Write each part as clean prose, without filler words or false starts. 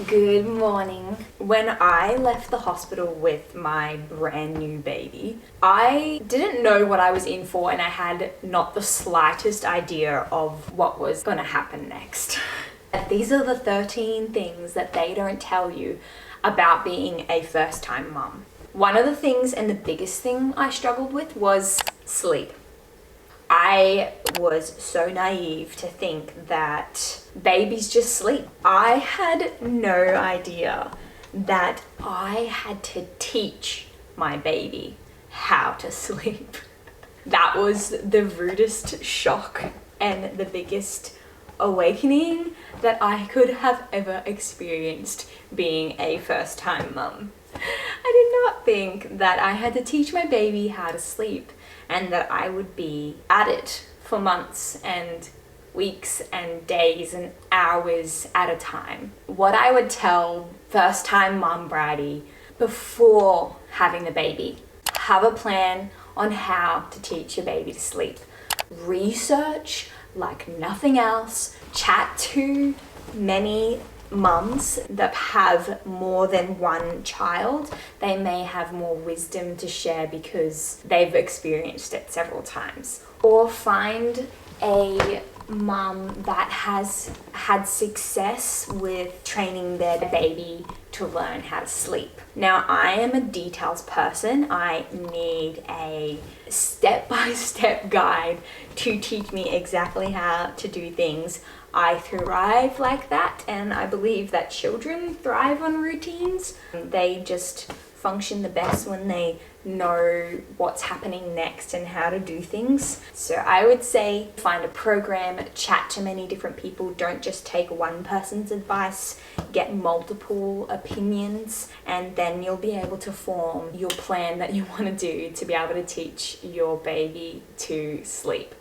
Good morning. When I left the hospital with my brand new baby, I didn't know what I was in for, and I had not the slightest idea of what was going to happen next. These are the 13 things that they don't tell you about being a first-time mum. One of the things, and the biggest thing I struggled with, was sleep. I was so naive to think that babies just sleep. I had no idea that I had to teach my baby how to sleep. That was the rudest shock and the biggest awakening that I could have ever experienced being a first-time mum. I did not think that I had to teach my baby how to sleep, and that I would be at it for months and weeks and days and hours at a time. What I would tell first-time mum Bridie before having the baby: have a plan on how to teach your baby to sleep. Research like nothing else. Chat to many mums that have more than one child. They may have more wisdom to share because they've experienced it several times. Or find a mum that has had success with training their baby to learn how to sleep. Now, I am a details person. I need a step-by-step guide to teach me exactly how to do things. I thrive like that, and I believe that children thrive on routines. They just function the best when they know what's happening next and how to do things. So I would say find a program, chat to many different people. Don't just take one person's advice, get multiple opinions, and then you'll be able to form your plan that you want to do to be able to teach your baby to sleep.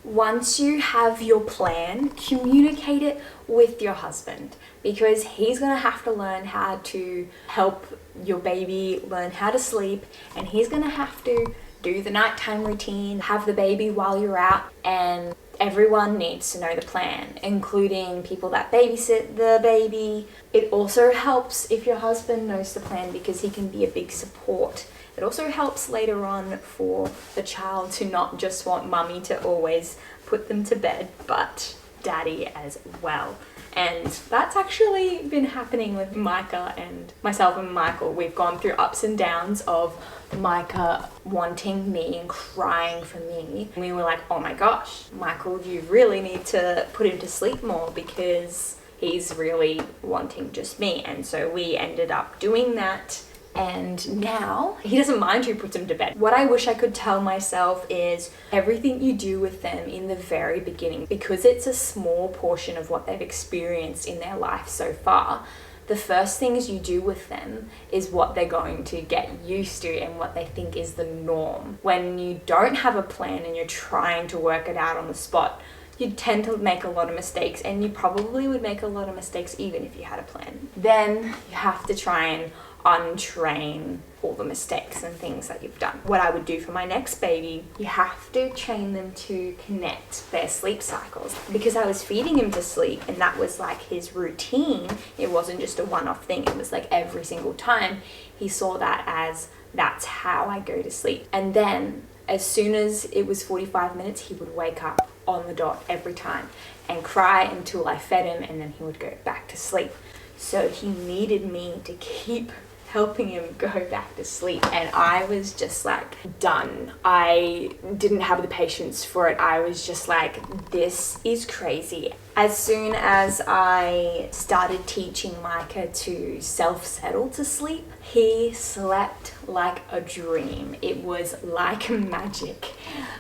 Once you have your plan, communicate it with your husband, because he's going to have to learn how to help your baby learn how to sleep, and he's going to have to do the nighttime routine, have the baby while you're out, and everyone needs to know the plan, including people that babysit the baby. It also helps if your husband knows the plan, because he can be a big support. It also helps later on for the child to not just want mummy to always put them to bed, but daddy as well. And that's actually been happening with Micah and myself and Michael. We've gone through ups and downs of Micah wanting me and crying for me. We were like, oh my gosh, Michael, you really need to put him to sleep more, because he's really wanting just me. And so we ended up doing that. And now he doesn't mind who puts him to bed. What I wish I could tell myself is everything you do with them in the very beginning, because it's a small portion of what they've experienced in their life so far, the first things you do with them is what they're going to get used to and what they think is the norm. When you don't have a plan and you're trying to work it out on the spot, you tend to make a lot of mistakes, and you probably would make a lot of mistakes even if you had a plan. Then you have to try and untrain all the mistakes and things that you've done. What I would do for my next baby, you have to train them to connect their sleep cycles, because I was feeding him to sleep and that was like his routine. It wasn't just a one-off thing. It was like every single time he saw that as that's how I go to sleep. And then as soon as it was 45 minutes, he would wake up on the dot every time and cry until I fed him, and then he would go back to sleep. So he needed me to keep helping him go back to sleep, and I was just like done. I didn't have the patience for it. I was just like, this is crazy. As soon as I started teaching Micah to self-settle to sleep, he slept like a dream. It was like magic.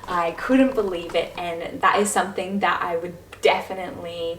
I couldn't believe it, and that is something that I would definitely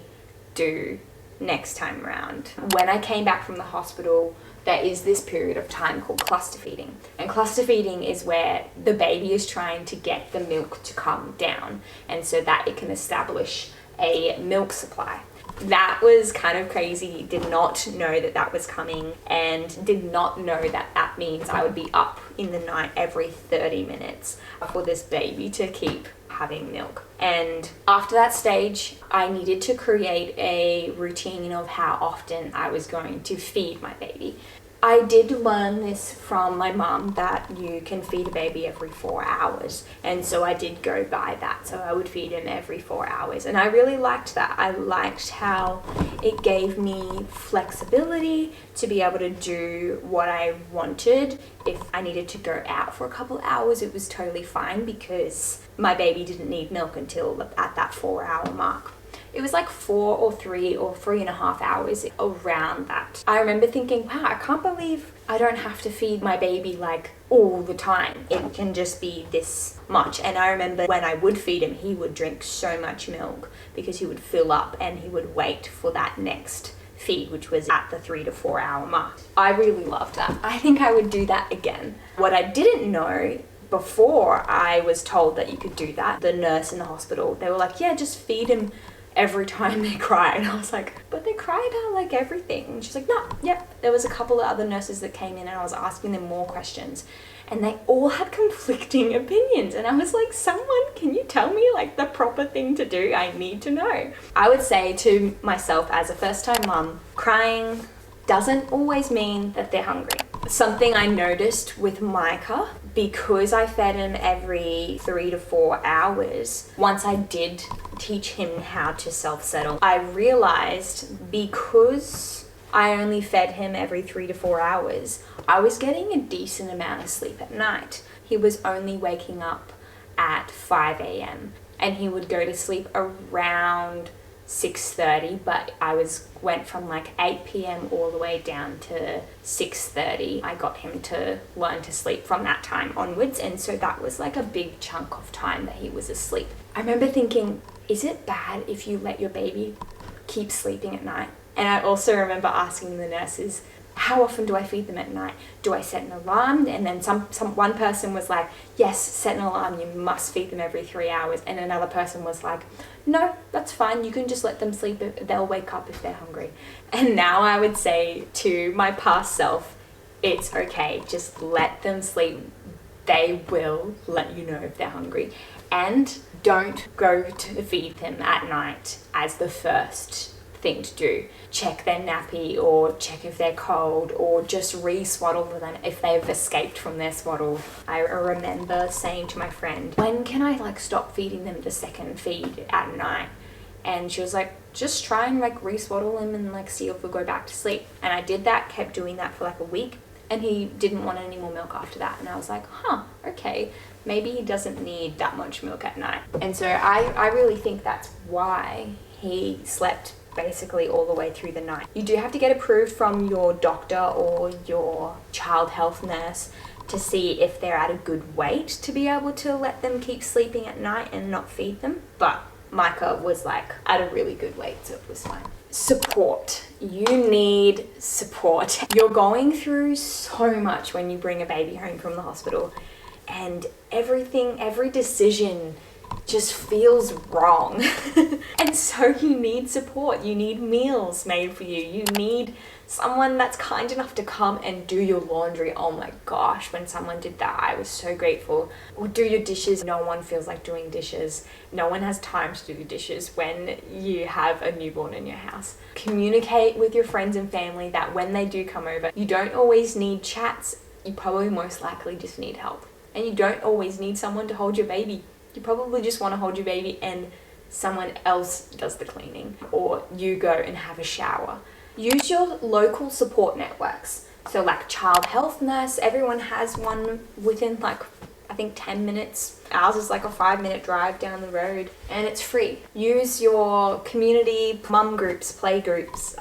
do next time around. When I came back from the hospital, there is this period of time called cluster feeding. And cluster feeding is where the baby is trying to get the milk to come down, and so that it can establish a milk supply. That was kind of crazy. Did not know that that was coming, and did not know that that means I would be up in the night every 30 minutes for this baby to keep having milk. And after that stage, I needed to create a routine of how often I was going to feed my baby. I did learn this from my mum, that you can feed a baby every 4 hours. And so I did go by that. So I would feed him every 4 hours. And I really liked that. I liked how it gave me flexibility to be able to do what I wanted. If I needed to go out for a couple hours, it was totally fine because my baby didn't need milk until at that 4-hour mark. It was like 4 or 3 or 3.5 hours around that. I remember thinking, wow, I can't believe I don't have to feed my baby like all the time. It can just be this much. And I remember when I would feed him, he would drink so much milk because he would fill up and he would wait for that next feed, which was at the 3 to 4 hour mark. I really loved that. I think I would do that again. What I didn't know before I was told that you could do that, the nurse in the hospital, they were like, yeah, just feed him every time they cry. And I was like, but they cry about like everything. And she's like, no, yep. There was a couple of other nurses that came in and I was asking them more questions and they all had conflicting opinions. And I was like, someone, can you tell me like the proper thing to do? I need to know. I would say to myself as a first-time mum, crying doesn't always mean that they're hungry. Something I noticed with Micah, because I fed him every 3 to 4 hours, once I did teach him how to self-settle, I realized because I only fed him every 3 to 4 hours, I was getting a decent amount of sleep at night. He was only waking up at 5 a.m. and he would go to sleep around 6:30, but I went from like 8 p.m. all the way down to 6:30. I got him to learn to sleep from that time onwards, and so that was like a big chunk of time that he was asleep. I remember thinking, is it bad if you let your baby keep sleeping at night? And I also remember asking the nurses, how often do I feed them at night? Do I set an alarm? And then one person was like, yes, set an alarm, you must feed them every 3 hours. And another person was like, no, that's fine, you can just let them sleep, they'll wake up if they're hungry. And now I would say to my past self, it's okay, just let them sleep. They will let you know if they're hungry. And don't go to feed them at night as the first thing to do. Check their nappy or check if they're cold or just re-swaddle them if they've escaped from their swaddle. I remember saying to my friend, when can I like stop feeding them the second feed at night? And she was like, just try and like re-swaddle him and like see if we'll go back to sleep. And I did that, kept doing that for like a week, and he didn't want any more milk after that. And I was like, okay, maybe he doesn't need that much milk at night. And so I really think that's why he slept basically all the way through the night. You do have to get approved from your doctor or your child health nurse to see if they're at a good weight to be able to let them keep sleeping at night and not feed them. But Micah was like at a really good weight, so it was fine. Support. You need support. You're going through so much when you bring a baby home from the hospital, and every decision just feels wrong. And so you need support. You need meals made for you. You need someone that's kind enough to come and do your laundry. Oh my gosh, when someone did that, I was so grateful. Or do your dishes. No one feels like doing dishes. No one has time to do the dishes when you have a newborn in your house. Communicate with your friends and family that when they do come over, you don't always need chats. You probably most likely just need help. And you don't always need someone to hold your baby. You probably just want to hold your baby and someone else does the cleaning, or you go and have a shower. Use your local support networks. So like child health nurse, everyone has one within like, I think 10 minutes. Ours is like a 5-minute drive down the road and it's free. Use your community mum groups, play groups,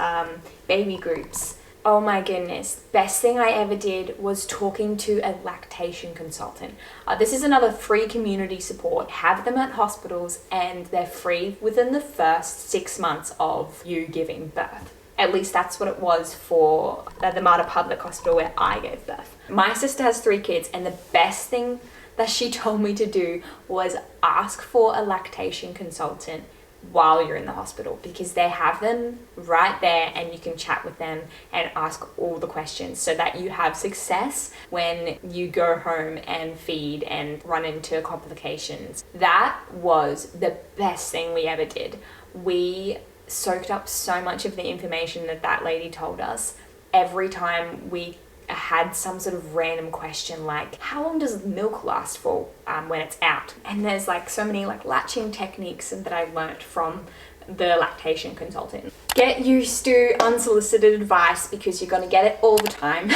baby groups. Oh my goodness, best thing I ever did was talking to a lactation consultant. This is another free community support. Have them at hospitals and they're free within the first 6 months of you giving birth. At least that's what it was for the Mater Public Hospital where I gave birth. My sister has 3 kids and the best thing that she told me to do was ask for a lactation consultant while you're in the hospital, because they have them right there and you can chat with them and ask all the questions so that you have success when you go home and feed and run into complications. That was the best thing we ever did. We soaked up so much of the information that lady told us. Every time we had some sort of random question like, how long does milk last for when it's out? And there's like so many like latching techniques that I learnt from the lactation consultant. Get used to unsolicited advice because you're going to get it all the time.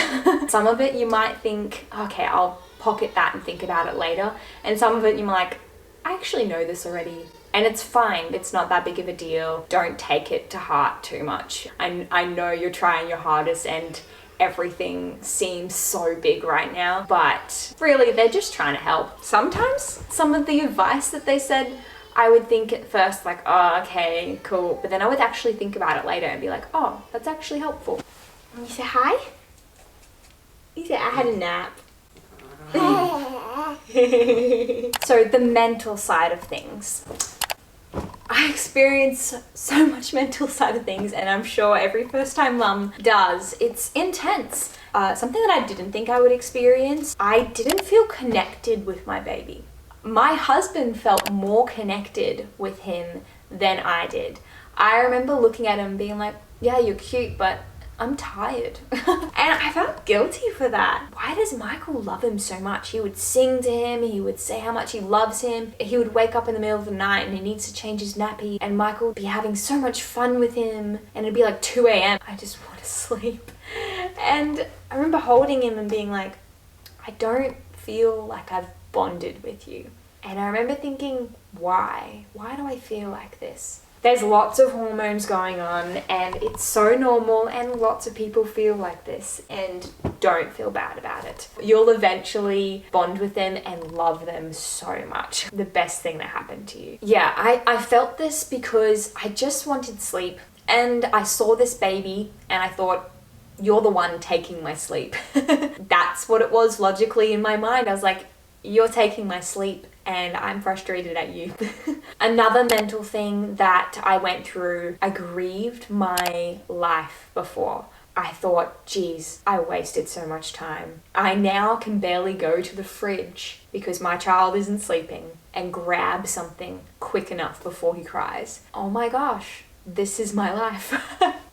Some of it you might think, okay, I'll pocket that and think about it later. And some of it you're like, I actually know this already. And it's fine. It's not that big of a deal. Don't take it to heart too much. I know you're trying your hardest and everything seems so big right now, but really they're just trying to help. Sometimes some of the advice that they said, I would think at first like, oh, okay, cool. But then I would actually think about it later and be like, oh, that's actually helpful. And you say hi? You say, I had a nap. So the mental side of things. I experience so much mental side of things, and I'm sure every first time mum does. It's intense. Something that I didn't think I would experience. I didn't feel connected with my baby. My husband felt more connected with him than I did. I remember looking at him being like, yeah, you're cute, but I'm tired. And I felt guilty for that. Why does Michael love him so much? He would sing to him, he would say how much he loves him. He would wake up in the middle of the night and he needs to change his nappy, and Michael would be having so much fun with him, and it'd be like 2 a.m. I just want to sleep. And I remember holding him and being like, I don't feel like I've bonded with you. And I remember thinking, why? Why do I feel like this? There's lots of hormones going on and it's so normal, and lots of people feel like this, and don't feel bad about it. You'll eventually bond with them and love them so much. The best thing that happened to you. Yeah, I felt this because I just wanted sleep, and I saw this baby and I thought, you're the one taking my sleep. That's what it was logically in my mind. I was like, you're taking my sleep and I'm frustrated at you. Another mental thing that I went through, I grieved my life before. I thought, geez, I wasted so much time. I now can barely go to the fridge because my child isn't sleeping and grab something quick enough before he cries. Oh my gosh, this is my life.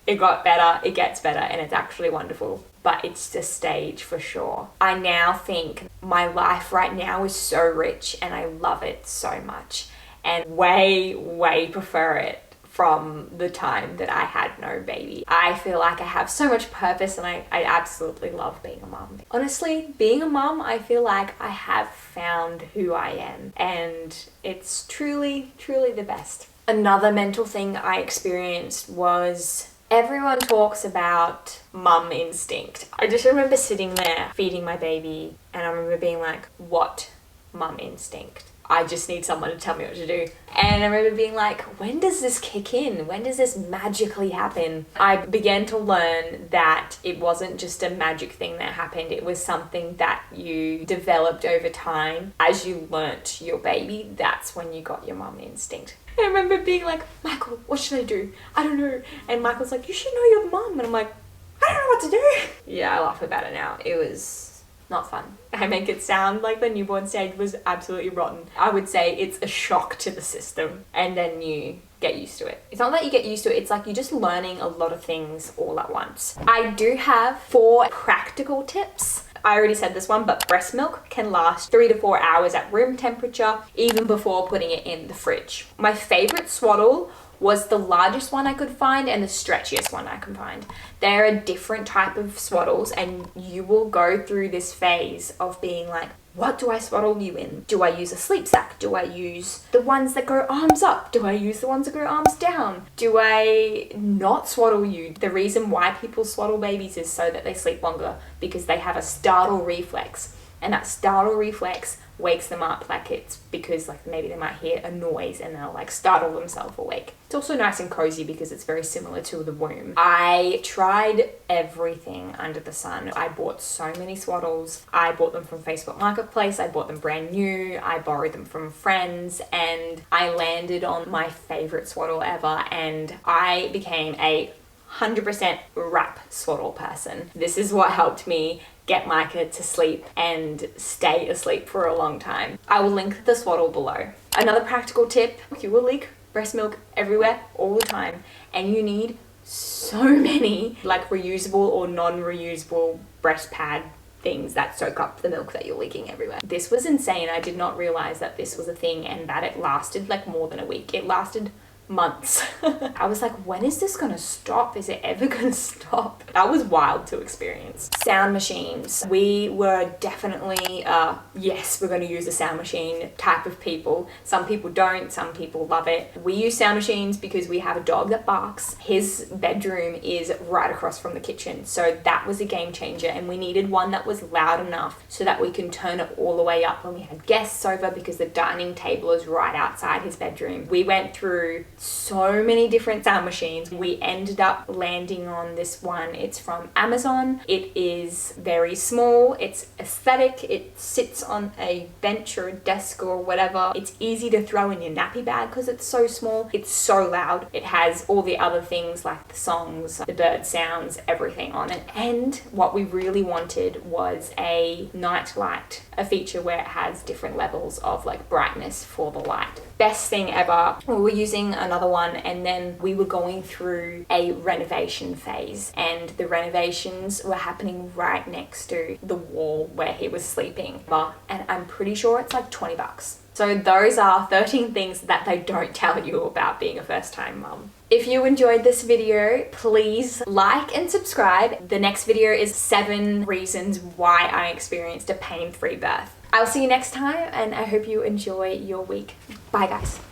It got better, it gets better, and it's actually wonderful. But it's a stage for sure. I now think my life right now is so rich and I love it so much, and way prefer it from the time that I had no baby. I feel like I have so much purpose, and I absolutely love being a mum. Honestly, being a mum, I feel like I have found who I am, and it's truly the best. Another mental thing I experienced was, everyone talks about mum instinct. I just remember sitting there feeding my baby and I remember being like, what mum instinct? I just need someone to tell me what to do. And I remember being like, when does this kick in? When does this magically happen? I began to learn that it wasn't just a magic thing that happened. It was something that you developed over time. As you learnt your baby, that's when you got your mum instinct. I remember being like, Michael, what should I do? I don't know. And Michael's like, you should know your mum. And I'm like, I don't know what to do. Yeah, I laugh about it now. It was not fun. I make it sound like the newborn stage was absolutely rotten. I would say it's a shock to the system, and then you get used to it. It's not that you get used to it, it's like you're just learning a lot of things all at once. I do have 4 practical tips. I already said this one, but breast milk can last 3 to 4 hours at room temperature, even before putting it in the fridge. My favorite swaddle was the largest one I could find and the stretchiest one I can find. They're a different type of swaddles, and you will go through this phase of being like, what do I swaddle you in? Do I use a sleep sack? Do I use the ones that go arms up? Do I use the ones that go arms down? Do I not swaddle you? The reason why people swaddle babies is so that they sleep longer, because they have a startle reflex. And that startle reflex wakes them up, like it's because like maybe they might hear a noise and they'll like startle themselves awake. It's also nice and cozy because it's very similar to the womb. I tried everything under the sun. I bought so many swaddles. I bought them from Facebook Marketplace. I bought them brand new. I borrowed them from friends, and I landed on my favorite swaddle ever, and I became a 100% wrap swaddle person. This is what helped me get Micah to sleep and stay asleep for a long time. I will link the swaddle below. Another practical tip, you will leak breast milk everywhere all the time, and you need so many like reusable or non-reusable breast pad things that soak up the milk that you're leaking everywhere. This was insane. I did not realize that this was a thing and that it lasted like more than a week. It lasted months. I was like, when is this gonna stop? Is it ever gonna stop? That was wild to experience. Sound machines. We were definitely, yes, we're gonna use a sound machine type of people. Some people don't, some people love it. We use sound machines because we have a dog that barks. His bedroom is right across from the kitchen. So that was a game changer, and we needed one that was loud enough so that we can turn it all the way up when we had guests over, because the dining table is right outside his bedroom. We went through so many different sound machines. We ended up landing on this one. It's from Amazon. It is very small. It's aesthetic. It sits on a bench or a desk or whatever. It's easy to throw in your nappy bag because it's so small. It's so loud. It has all the other things like the songs, the bird sounds, everything on it. And what we really wanted was a night light, a feature where it has different levels of like brightness for the light. Best thing ever. We were using another one, and then we were going through a renovation phase, and the renovations were happening right next to the wall where he was sleeping, and I'm pretty sure it's like $20. So those are 13 things that they don't tell you about being a first-time mum. If you enjoyed this video, please like and subscribe. The next video is 7 reasons why I experienced a pain-free birth. I'll see you next time, and I hope you enjoy your week. Bye guys.